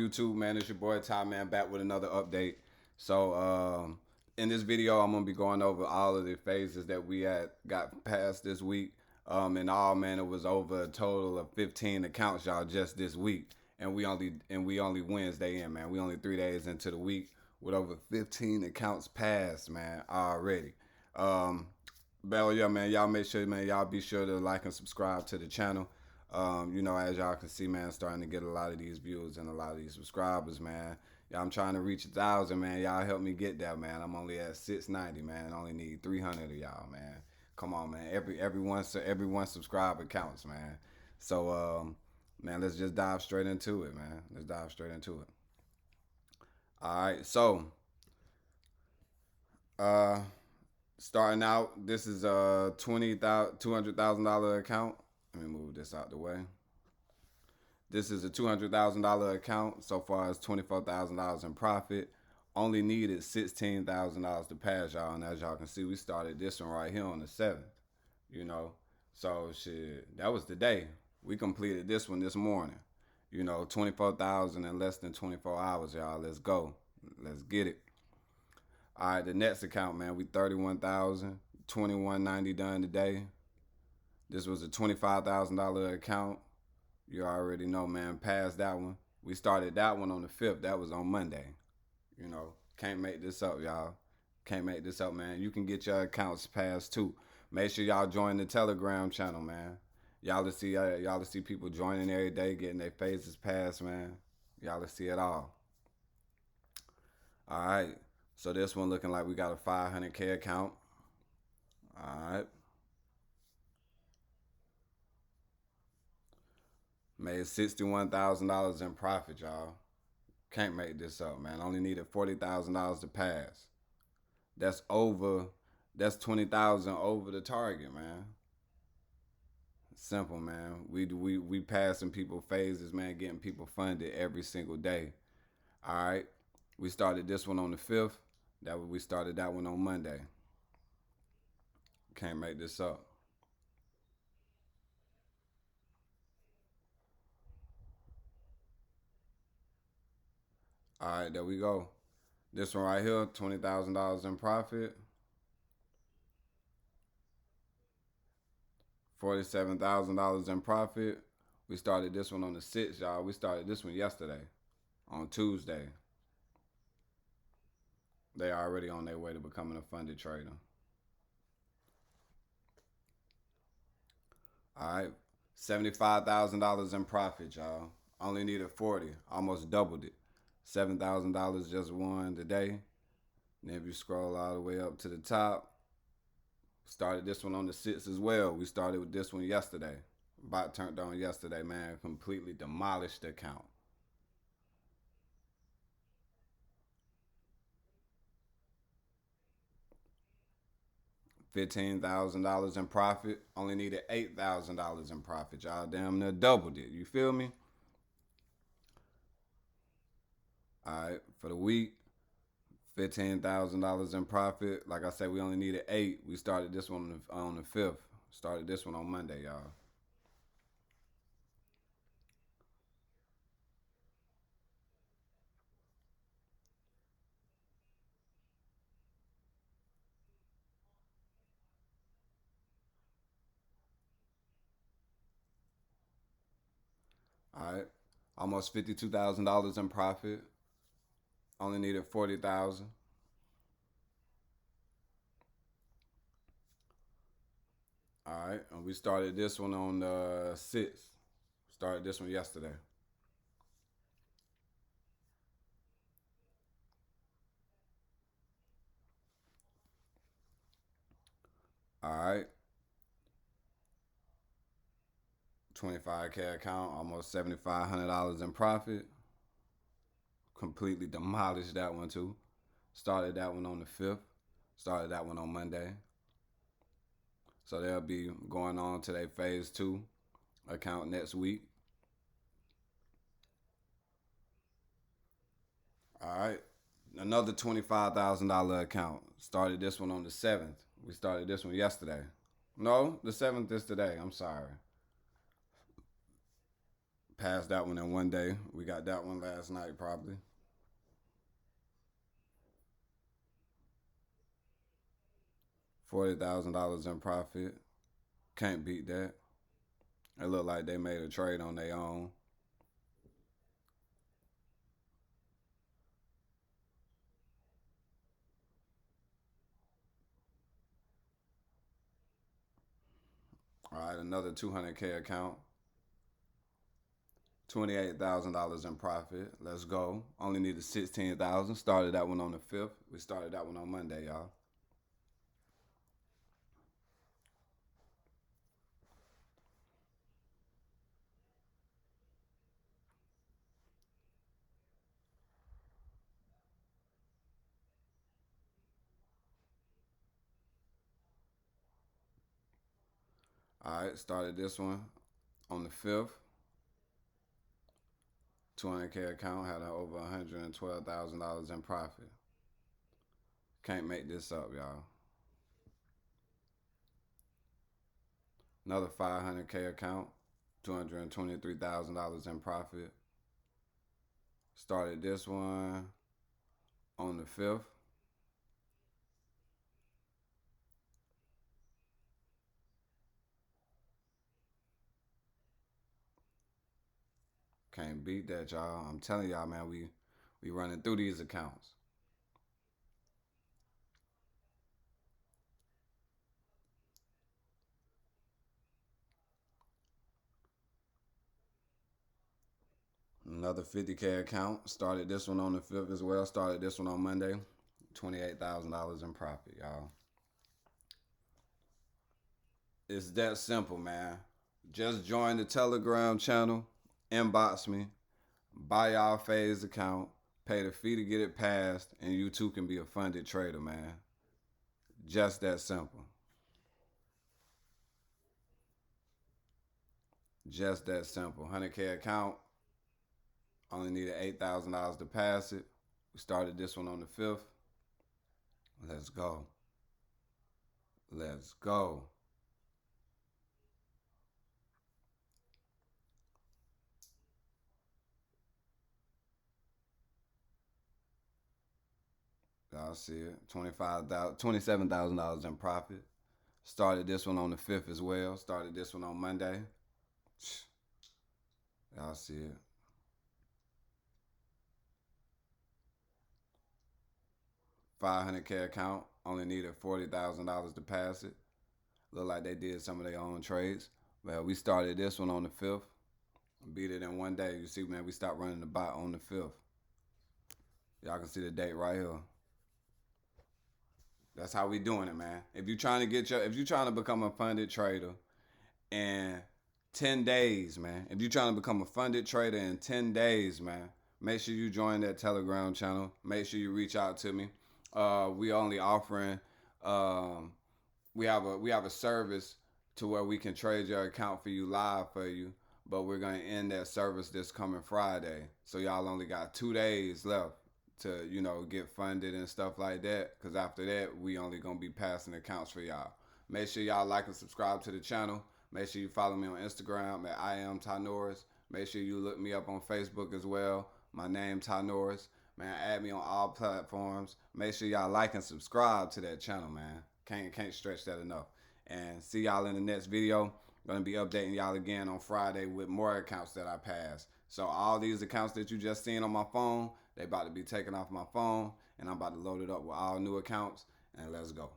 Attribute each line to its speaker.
Speaker 1: YouTube, man? It's your boy Ty, man, back with another update. So, in this video, I'm gonna be going over all of the phases that we got past this week. In all, man, it was over a total of 15 accounts, y'all, just this week, and we only Wednesday in, man. We only 3 days into the week with over 15 accounts passed, man, already. But yeah, man, y'all make sure, man, y'all be sure to like and subscribe to the channel. As y'all can see, man, starting to get a lot of these views and a lot of these subscribers, man. Yeah, I'm trying to reach 1,000, man. Y'all help me get that, man. I'm only at 690, man. I only need 300 of y'all, man. Come on, man. Every one subscriber counts, man. So, man, let's just dive straight into it, man. Let's dive straight into it. All right, so, uh, starting out, this is a $200,000 account. Let me move this out the way. This is a $200,000 account. So far as $24,000 in profit. Only needed $16,000 to pass, y'all. And as y'all can see, we started this one right here on the 7th. So shit, that was the day. We completed this one this morning. 24,000 in less than 24 hours, y'all. Let's go. Let's get it. All right, the next account, man, we 31,000, 2190 done today. This was a $25,000 account. You already know, man. Past that one. We started that one on the 5th. That was on Monday. Can't make this up, y'all. Can't make this up, man. You can get your accounts passed too. Make sure y'all join the Telegram channel, man. Y'all to see people joining every day, getting their faces passed, man. Y'all to see it all. All right. So this one looking like we got a 500K account. All right. Made $61,000 in profit, y'all. Can't make this up, man. Only needed $40,000 to pass. That's 20,000 over the target, man. Simple, man. We passing people phases, man, getting people funded every single day. All right. We started this one on the 5th. We started that one on Monday. Can't make this up. All right, there we go. This one right here, $20,000 in profit. $47,000 in profit. We started this one on the 6th, y'all. We started this one yesterday, on Tuesday. They already on their way to becoming a funded trader. All right, $75,000 in profit, y'all. Only needed 40, almost doubled it. $7,000 just won today. And if you scroll all the way up to the top, started this one on the 6th as well. We started with this one yesterday. Bot turned on yesterday, man. Completely demolished the account. $15,000 in profit. Only needed $8,000 in profit, y'all. Damn near doubled it. You feel me? All right, for the week, $15,000 in profit. Like I said, we only needed 8. We started this one on the 5th. Started this one on Monday, y'all. All right, almost $52,000 in profit. Only needed 40,000. All right, and we started this one on the 6th. Started this one yesterday. All right, 25K account, almost $7,500 in profit. Completely demolished that one too. Started that one on the 5th. Started that one on Monday. So they'll be going on to their phase 2 account next week. All right. Another $25,000 account. Started this one on the 7th. We started this one yesterday. No, the 7th is today. I'm sorry. Passed that one in one day. We got that one last night probably. $40,000 in profit. Can't beat that. It looked like they made a trade on their own. All right, another 200K account. $28,000 in profit. Let's go. Only needed 16,000. Started that one on the 5th. We started that one on Monday, y'all. All right, started this one on the 5th. 200K account had over $112,000 in profit. Can't make this up, y'all. Another 500K account, $223,000 in profit. Started this one on the 5th. Can't beat that, y'all. I'm telling y'all, man, we running through these accounts. Another 50K account. Started this one on the 5th as well. Started this one on Monday. $28,000 in profit, y'all. It's that simple, man. Just join the Telegram channel, inbox me, buy y'all phase account, pay the fee to get it passed, and you too can be a funded trader, man. Just that simple. Just that simple. 100K account. Only needed $8,000 to pass it. We started this one on the 5th. Let's go. Let's go. Y'all see it. $27,000 in profit. Started this one on the 5th as well. Started this one on Monday. Y'all see it. 500K account. Only needed $40,000 to pass it. Look like they did some of their own trades. Well, we started this one on the 5th. Beat it in one day. You see, man, we stopped running the bot on the 5th. Y'all can see the date right here. That's how we doing it, man. If you trying to become a funded trader in 10 days, man. If you trying to become a funded trader in 10 days, man, make sure you join that Telegram channel. Make sure you reach out to me. We only offering we have a service to where we can trade your account for you live for you, but we're gonna end that service this coming Friday. So y'all only got 2 days left to get funded and stuff like that. Cause after that we only gonna be passing accounts for y'all. Make sure y'all like and subscribe to the channel. Make sure you follow me on Instagram at I am Ty Norris. Make sure you look me up on Facebook as well. My name Ty Norris. Man, add me on all platforms. Make sure y'all like and subscribe to that channel, man. Can't stretch that enough. And see y'all in the next video. Gonna be updating y'all again on Friday with more accounts that I pass. So all these accounts that you just seen on my phone, they about to be taken off my phone, and I'm about to load it up with all new accounts. And let's go.